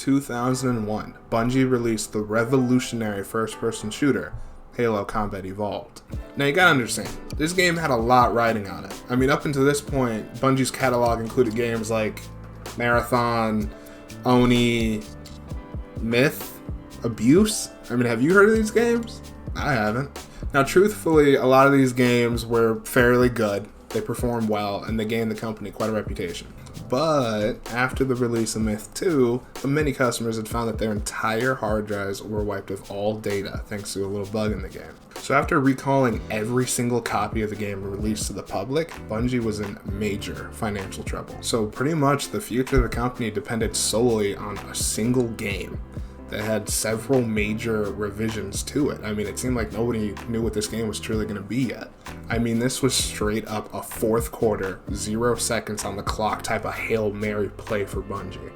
2001, Bungie released the revolutionary first-person shooter, Halo Combat Evolved. Now you gotta understand, this game had a lot riding on it. I mean, up until this point, Bungie's catalog included games like Marathon, Oni, Myth, Abuse. I mean, have you heard of these games? I haven't. Now, truthfully, a lot of these games were fairly good. They performed well, and they gained the company quite a reputation. But after the release of Myth 2, many customers had found that their entire hard drives were wiped of all data thanks to a little bug in the game. So after recalling every single copy of the game released to the public, Bungie was in major financial trouble. So pretty much the future of the company depended solely on a single game that had several major revisions to it. I mean, it seemed like nobody knew what this game was truly going to be yet. I mean, this was straight up a fourth quarter, 0 seconds on the clock type of Hail Mary play for Bungie.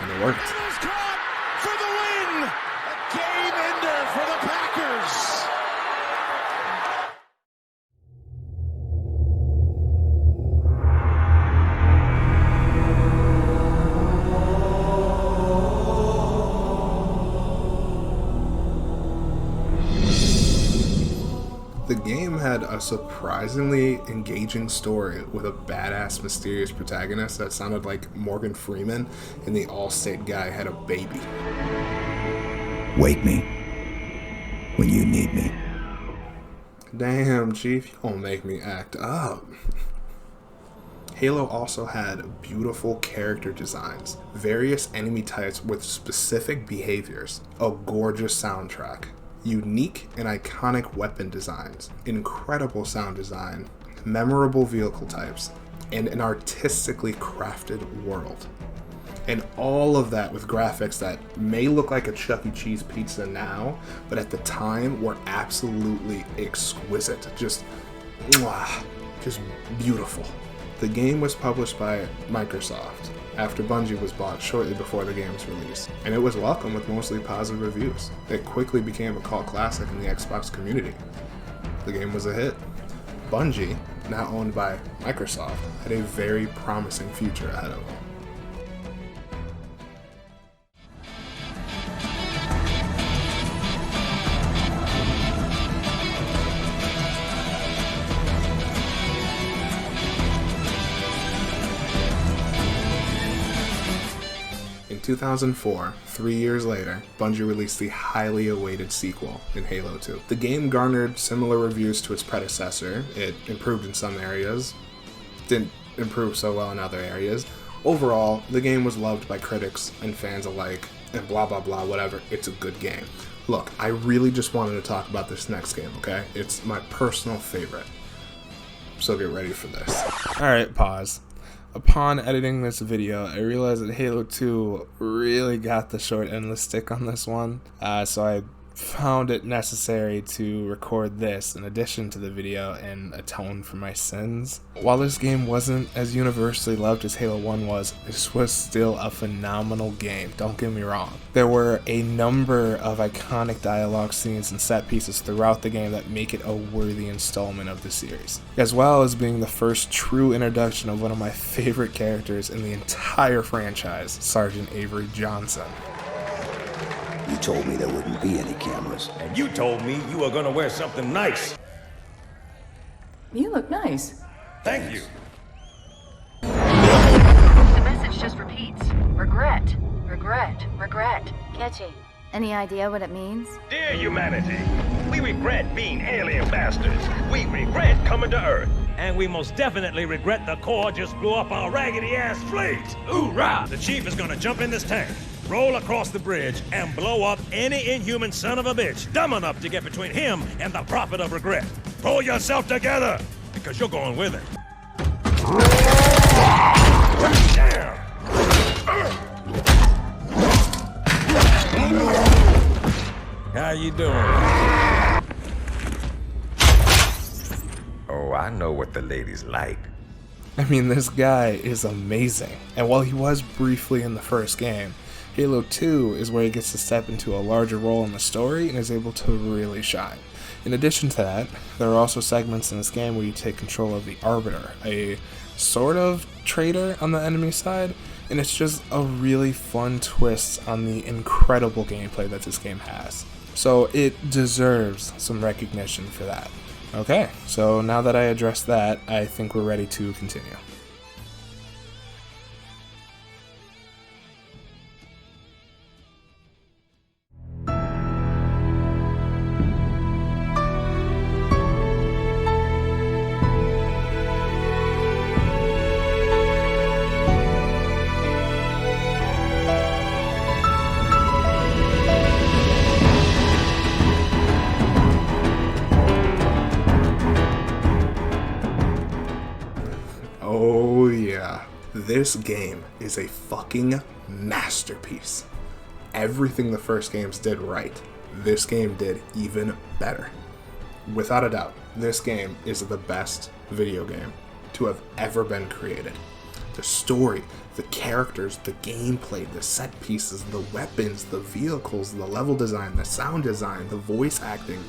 And it worked. For the win! A game ender for the Packers! The game had a surprisingly engaging story with a badass, mysterious protagonist that sounded like Morgan Freeman and the Allstate guy had a baby. Wake me when you need me. Damn, Chief, you gonna make me act up. Halo also had beautiful character designs, various enemy types with specific behaviors, a gorgeous soundtrack, unique and iconic weapon designs, incredible sound design, memorable vehicle types, and an artistically crafted world. And all of that with graphics that may look like a Chuck E. Cheese pizza now, but at the time were absolutely exquisite. Just beautiful. The game was published by Microsoft after Bungie was bought shortly before the game's release, and it was welcomed with mostly positive reviews. It quickly became a cult classic in the Xbox community. The game was a hit. Bungie, now owned by Microsoft, had a very promising future ahead of them. In 2004, 3 years later, Bungie released the highly awaited sequel in Halo 2. The game garnered similar reviews to its predecessor. It improved in some areas, didn't improve so well in other areas. Overall, the game was loved by critics and fans alike, and blah blah blah, whatever, it's a good game. Look, I really just wanted to talk about this next game, okay? It's my personal favorite. So get ready for this. Alright, pause. Upon editing this video, I realized that Halo 2 really got the short end of the stick on this one, so I found it necessary to record this in addition to the video and atone for my sins. While this game wasn't as universally loved as Halo 1 was, this was still a phenomenal game, don't get me wrong. There were a number of iconic dialogue scenes and set pieces throughout the game that make it a worthy installment of the series, as well as being the first true introduction of one of my favorite characters in the entire franchise, Sergeant Avery Johnson. You told me there wouldn't be any cameras. And you told me you were gonna wear something nice. You look nice. Thank you. The message just repeats. Regret, regret, regret. Catchy. Any idea what it means? Dear humanity, we regret being alien bastards. We regret coming to Earth. And we most definitely regret the Corps just blew up our raggedy-ass fleet. Hoorah! The Chief is gonna jump in this tank, roll across the bridge, and blow up any inhuman son of a bitch dumb enough to get between him and the prophet of regret. Pull yourself together, because you're going with it. Damn! How you doing? Oh, I know what the ladies like. I mean, this guy is amazing, and while he was briefly in the first game, Halo 2 is where he gets to step into a larger role in the story and is able to really shine. In addition to that, there are also segments in this game where you take control of the Arbiter, a sort of traitor on the enemy side, And it's just a really fun twist on the incredible gameplay that this game has. So it deserves some recognition for that. Okay, so now that I addressed that, I think we're ready to continue. Oh yeah, this game is a fucking masterpiece. Everything the first games did right, this game did even better. Without a doubt, this game is the best video game to have ever been created. The story, the characters, the gameplay, the set pieces, the weapons, the vehicles, the level design, the sound design, the voice acting,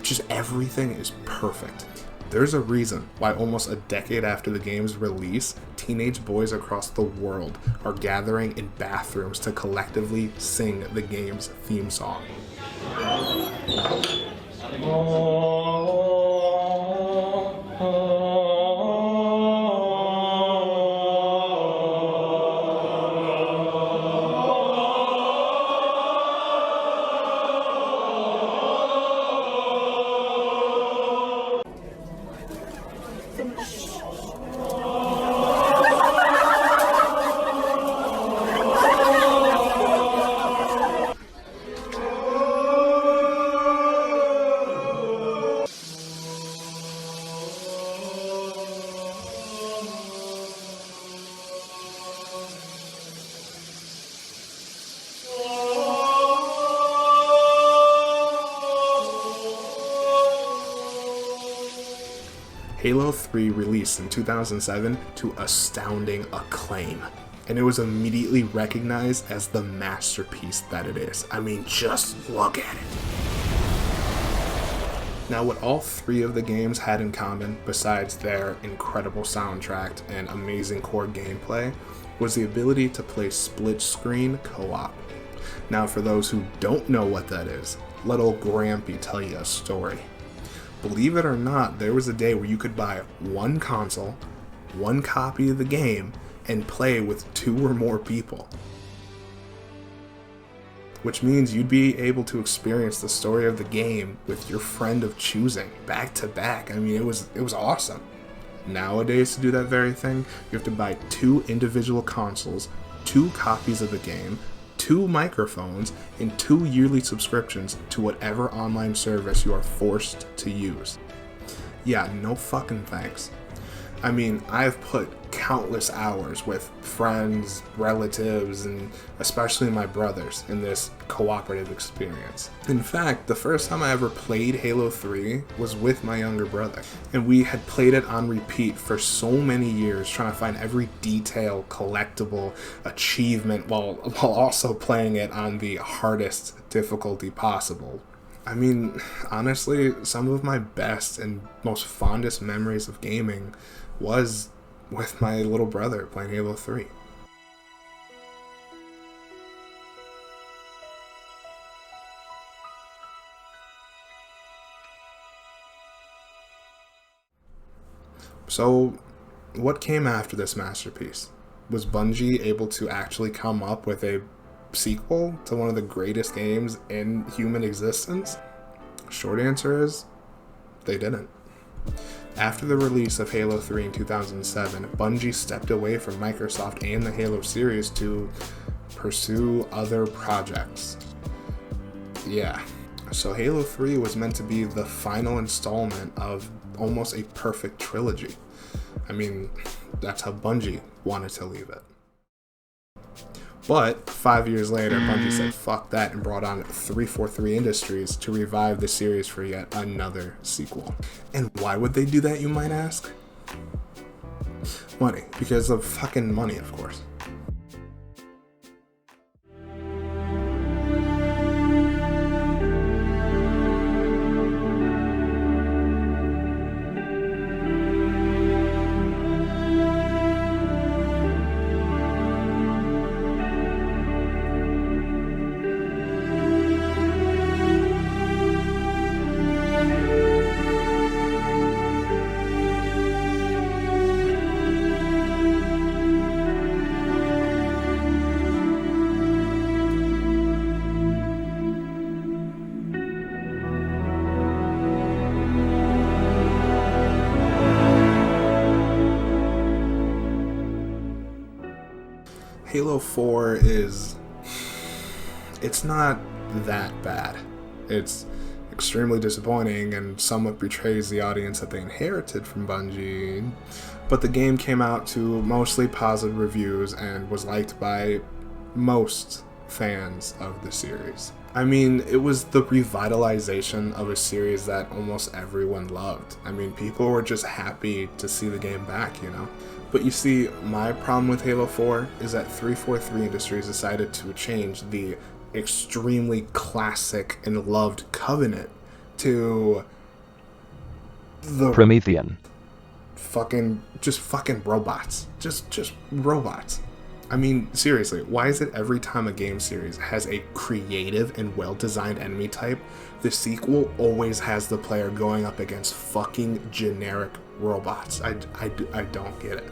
just everything is perfect. There's a reason why almost a decade after the game's release, teenage boys across the world are gathering in bathrooms to collectively sing the game's theme song. Halo 3 released in 2007 to astounding acclaim, and it was immediately recognized as the masterpiece that it is. I mean, just look at it. Now, what all three of the games had in common, besides their incredible soundtrack and amazing core gameplay, was the ability to play split-screen co-op. Now, for those who don't know what that is, let old Grampy tell you a story. Believe it or not, there was a day where you could buy one console, one copy of the game, and play with 2 or more people. Which means you'd be able to experience the story of the game with your friend of choosing, back to back. I mean, it was awesome. Nowadays, to do that very thing, you have to buy 2 individual consoles, 2 copies of the game, 2 microphones, and 2 yearly subscriptions to whatever online service you are forced to use. Yeah, no fucking thanks. I mean, I've put countless hours with friends, relatives, and especially my brothers in this cooperative experience. In fact, the first time I ever played Halo 3 was with my younger brother, and we had played it on repeat for so many years, trying to find every detail, collectible, achievement, while also playing it on the hardest difficulty possible. I mean, honestly, some of my best and most fondest memories of gaming was with my little brother playing Halo 3. So, what came after this masterpiece? Was Bungie able to actually come up with a sequel to one of the greatest games in human existence? Short answer is, they didn't. After the release of Halo 3 in 2007, Bungie stepped away from Microsoft and the Halo series to pursue other projects. Yeah, so Halo 3 was meant to be the final installment of almost a perfect trilogy. I mean, that's how Bungie wanted to leave it. But 5 years later, Bungie said fuck that and brought on 343 Industries to revive the series for yet another sequel. And why would they do that, you might ask? Money. Because of fucking money, of course. Halo 4 is... it's not that bad. It's extremely disappointing and somewhat betrays the audience that they inherited from Bungie. But the game came out to mostly positive reviews and was liked by most fans of the series. I mean, it was the revitalization of a series that almost everyone loved. I mean, people were just happy to see the game back, you know? But you see, my problem with Halo 4 is that 343 Industries decided to change the extremely classic and loved Covenant to the Promethean. fucking robots. Just robots. I mean, seriously, why is it every time a game series has a creative and well-designed enemy type, the sequel always has the player going up against fucking generic robots? I don't get it.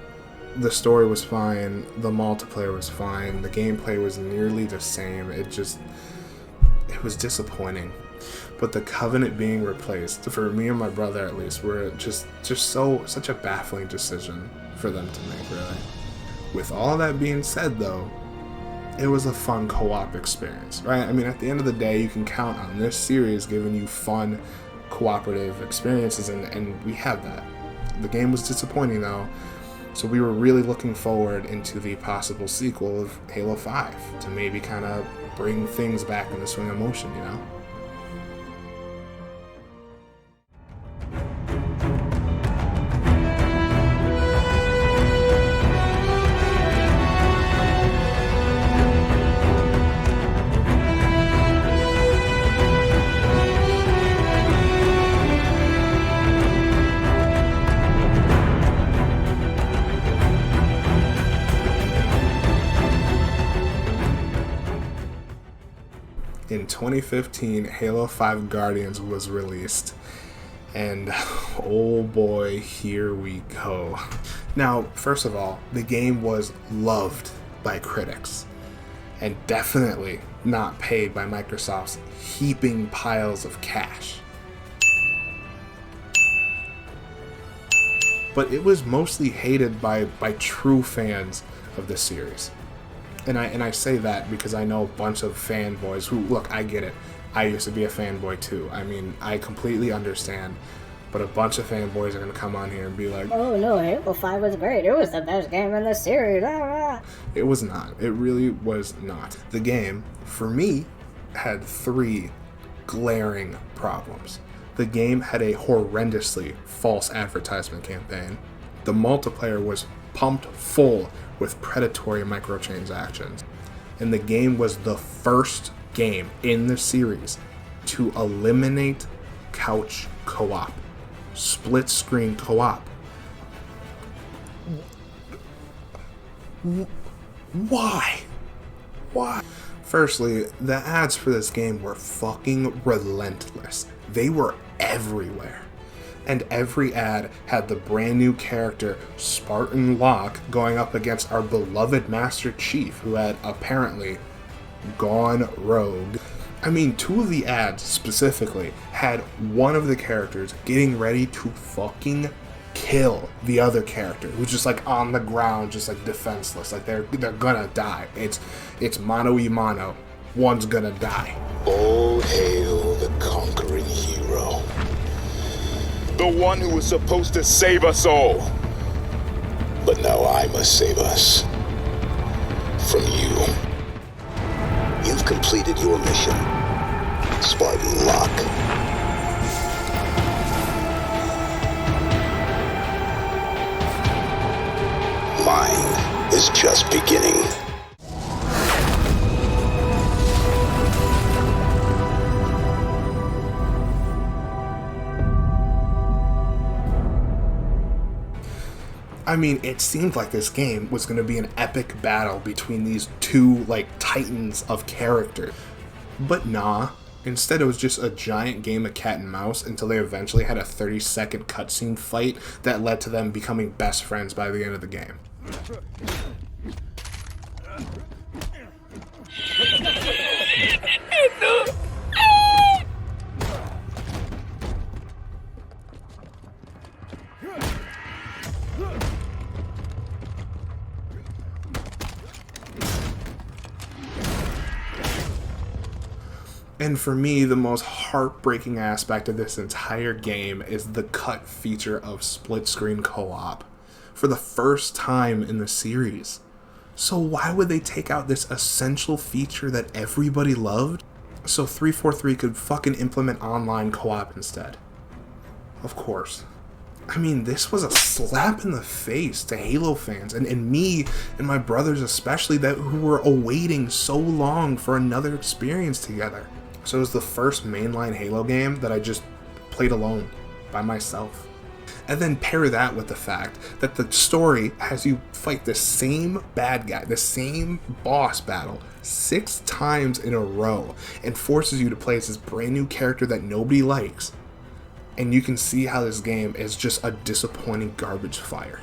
The story was fine, the multiplayer was fine, the gameplay was nearly the same, it was disappointing. But the Covenant being replaced, for me and my brother at least, were just such a baffling decision for them to make, really. With all that being said, though, it was a fun co-op experience, right? I mean, at the end of the day, you can count on this series giving you fun, cooperative experiences, and we have that. The game was disappointing, though, so we were really looking forward into the possible sequel of Halo 5 to maybe kind of bring things back in the swing of motion, you know? In 2015, Halo 5 Guardians was released, and oh boy, here we go. Now, first of all, the game was loved by critics, and definitely not paid by Microsoft's heaping piles of cash. But it was mostly hated by true fans of the series. And I say that because I know a bunch of fanboys who, look, I get it. I used to be a fanboy too. I mean, I completely understand. But a bunch of fanboys are going to come on here and be like, oh no, Halo 5 was great. It was the best game in the series. It was not. It really was not. The game, for me, had 3 glaring problems. The game had a horrendously false advertisement campaign. The multiplayer was pumped full with predatory microtransactions. And the game was the first game in the series to eliminate couch co-op, split screen co-op. Why? Firstly, the ads for this game were fucking relentless. They were everywhere. And every ad had the brand new character Spartan Locke going up against our beloved Master Chief, who had apparently gone rogue. I mean, 2 of the ads specifically had one of the characters getting ready to fucking kill the other character, who's just like on the ground, just like defenseless, like they're gonna die. It's mano y mano. One's gonna die. All hail the conquering hero. The one who was supposed to save us all. But now I must save us. From you. You've completed your mission, Spartan Locke. Mine is just beginning. I mean, it seemed like this game was going to be an epic battle between these 2, like, titans of character. But nah. Instead, it was just a giant game of cat and mouse until they eventually had a 30-second cutscene fight that led to them becoming best friends by the end of the game. And for me, the most heartbreaking aspect of this entire game is the cut feature of split-screen co-op for the first time in the series. So why would they take out this essential feature that everybody loved? So 343 could fucking implement online co-op instead. Of course. I mean, this was a slap in the face to Halo fans, and me and my brothers especially, who were awaiting so long for another experience together. So it was the first mainline Halo game that I just played alone, by myself. And then pair that with the fact that the story has you fight the same bad guy, the same boss battle, 6 times in a row, and forces you to play as this brand new character that nobody likes. And you can see how this game is just a disappointing garbage fire.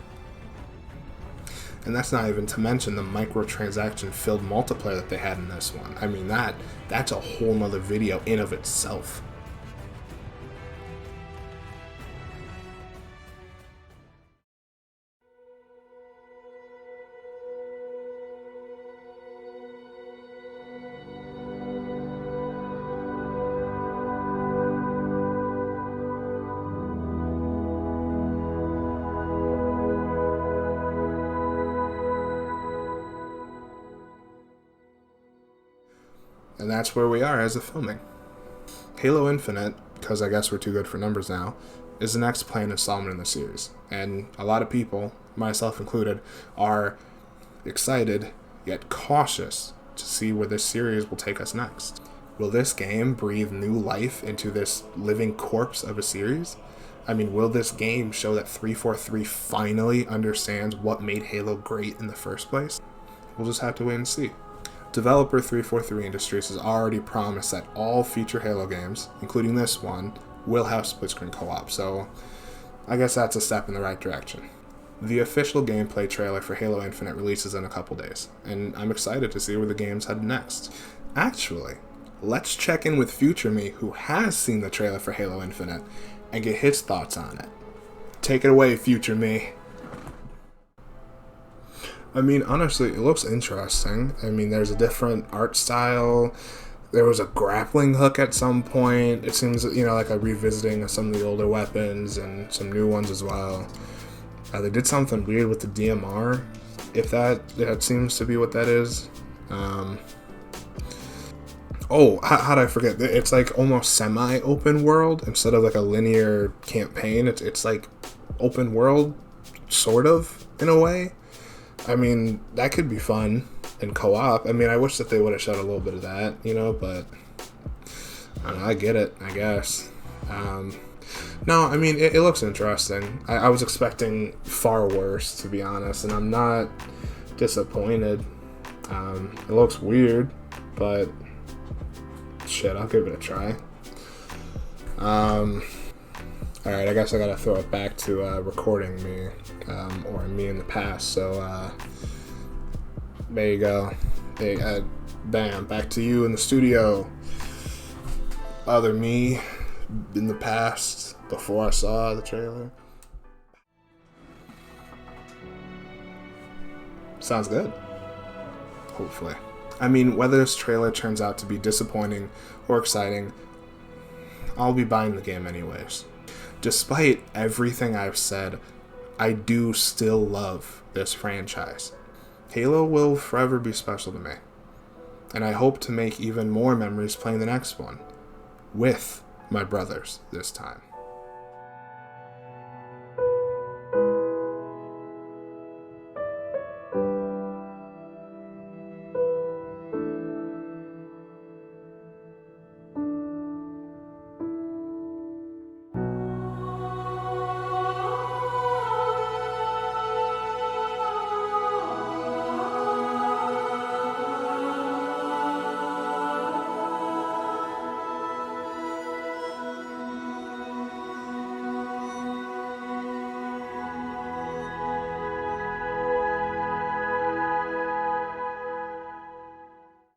And that's not even to mention the microtransaction-filled multiplayer that they had in this one. I mean, that's a whole nother video in of itself. And that's where we are as of filming. Halo Infinite, because I guess we're too good for numbers now, is the next planned installment in the series. And a lot of people, myself included, are excited yet cautious to see where this series will take us next. Will this game breathe new life into this living corpse of a series? I mean, will this game show that 343 finally understands what made Halo great in the first place? We'll just have to wait and see. Developer 343 Industries has already promised that all future Halo games, including this one, will have split-screen co-op, so I guess that's a step in the right direction. The official gameplay trailer for Halo Infinite releases in a couple days, and I'm excited to see where the game's headed next. Actually, let's check in with future me, who has seen the trailer for Halo Infinite, and get his thoughts on it. Take it away, future me. I mean, honestly, it looks interesting. I mean, there's a different art style. There was a grappling hook at some point. It seems, like a revisiting of some of the older weapons and some new ones as well. They did something weird with the DMR, if that seems to be what that is. How did I forget? It's like almost semi-open world instead of like a linear campaign. It's like open world, sort of, in a way. I mean, that could be fun in co-op. I mean, I wish that they would have showed a little bit of that, but I don't know, I get it, I guess. No, I mean, it looks interesting. I was expecting far worse, to be honest, and I'm not disappointed. It looks weird, but shit, I'll give it a try. Alright, I guess I gotta throw it back to recording me, or me in the past, so there you go. Hey, bam, back to you in the studio. Other me in the past, before I saw the trailer. Sounds good. Hopefully. I mean, whether this trailer turns out to be disappointing or exciting, I'll be buying the game anyways. Despite everything I've said, I do still love this franchise. Halo will forever be special to me. And I hope to make even more memories playing the next one. With my brothers this time.